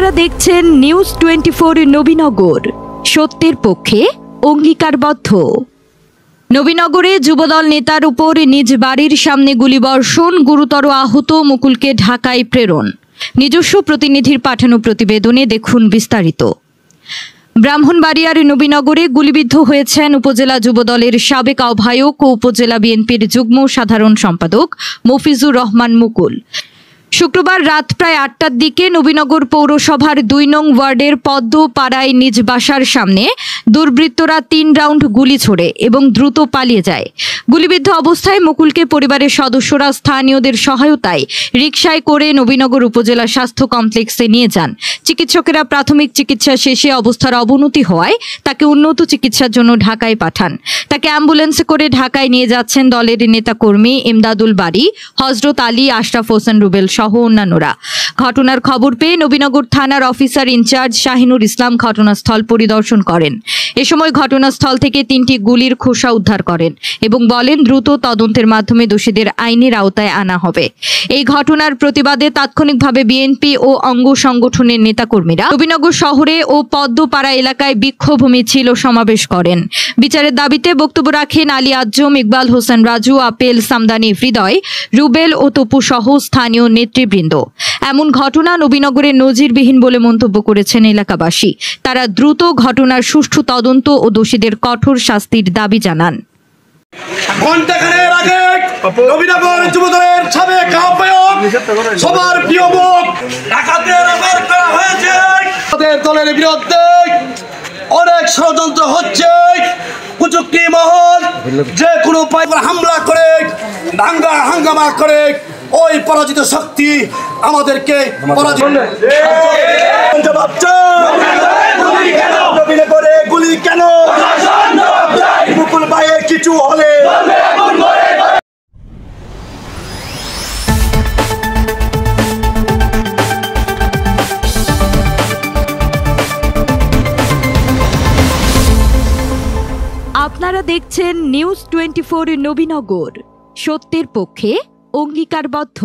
আপনারা দেখছেন নিউজ 24 নবীনগর, সত্যের পক্ষে অঙ্গীকারবদ্ধ। নবীনগরে যুবদল নেতার উপর নিজ বাড়ির সামনে গুলিবর্ষণ, গুরুতর আহত মুকুলকে ঢাকায় প্রেরণ। নিজস্ব প্রতিনিধির পাঠানো প্রতিবেদনে দেখুন বিস্তারিত। ব্রাহ্মণবাড়িয়ার নবীনগরে গুলিবিদ্ধ হয়েছেন উপজেলা যুবদলের সাবেক আহ্বায়ক ও উপজেলা বিএনপির যুগ্ম সাধারণ সম্পাদক মফিজুর রহমান মুকুল। শুক্রবার রাত প্রায় ৮টার দিকে নবীনগর পৌরসভার ২ নং ওয়ার্ডের পদ্মপাড়ায় নিজ বাসার সামনে দুর্বৃত্তরা ৩ রাউন্ড গুলি ছোড়ে এবং দ্রুত পালিয়ে যায়। গুলিবিদ্ধ অবস্থায় মুকুলকে পরিবারের সদস্যরা স্থানীয়দের সহায়তায় রিকশায় করে নবীনগর উপজেলা স্বাস্থ্য কমপ্লেক্সে নিয়ে যান। চিকিৎসকেরা প্রাথমিক চিকিৎসা শেষে অবস্থার অবনতি হওয়ায় তাকে উন্নত চিকিৎসার জন্য ঢাকায় পাঠান। তাকে অ্যাম্বুলেন্সে করে ঢাকায় নিয়ে যাচ্ছেন দলের নেতাকর্মী ইমদাদুল বারী, হযরত আলী, আশরাফ হোসেন রুবেল সহ অন্যান্যরা। ঘটনার খবর পেয়ে নবীনগর থানার অফিসার ইনচার্জ শাহিনুর ইসলাম ঘটনাস্থল পরিদর্শন করেন। এ সময় ঘটনাস্থল থেকে ৩টি গুলির খোসা উদ্ধার করেন এবং বলেন দ্রুত তদন্তের মাধ্যমে দোষীদের আইনের আওতায় আনা হবে। এই ঘটনার প্রতিবাদে তাৎক্ষণিকভাবে বিএনপি ও অঙ্গ সংগঠনের নেতাকর্মীরা নবীনগর শহরে ও পদ্মপাড়া এলাকায় বিক্ষোভ মিছিল সমাবেশ করেন। বিচারের দাবিতে বক্তব্য রাখেন আলী আজম, ইকবাল হোসেন রাজু, আপেল, সামদানি, হৃদয়, রুবেল ও তপু সহ স্থানীয় নেতৃবৃন্দ। এমন ঘটনা নবীনগরের নজিরবিহীন বলে মন্তব্য করেছেন এলাকাবাসী। তারা দ্রুত ঘটনার সুষ্ঠু তদন্ত ও দোষীদের কঠোর শাস্তির দাবি জানান। ঘণ্টাখানেক আগে নবীনগর যুবদলের সাবেক আহ্বায়ক, সবার প্রিয় মুখ, ডাকাতের আবার করা হয়েছে। আমাদের দলের বিরুদ্ধে অনেক ষড়যন্ত্র হচ্ছে। কুচক্রী মহল যে কোনো উপায় হামলা করে, দাঙ্গা হাঙ্গামা করে ওই পরাজিত শক্তি আমাদেরকে পরাজিত নবীনগরে গুলি কেন? মুকুল ভাইয়ের কিছু হলে আপনারা দেখছেন নিউজ 24 নবীনগর, সত্যের পক্ষে অঙ্গীকারবদ্ধ।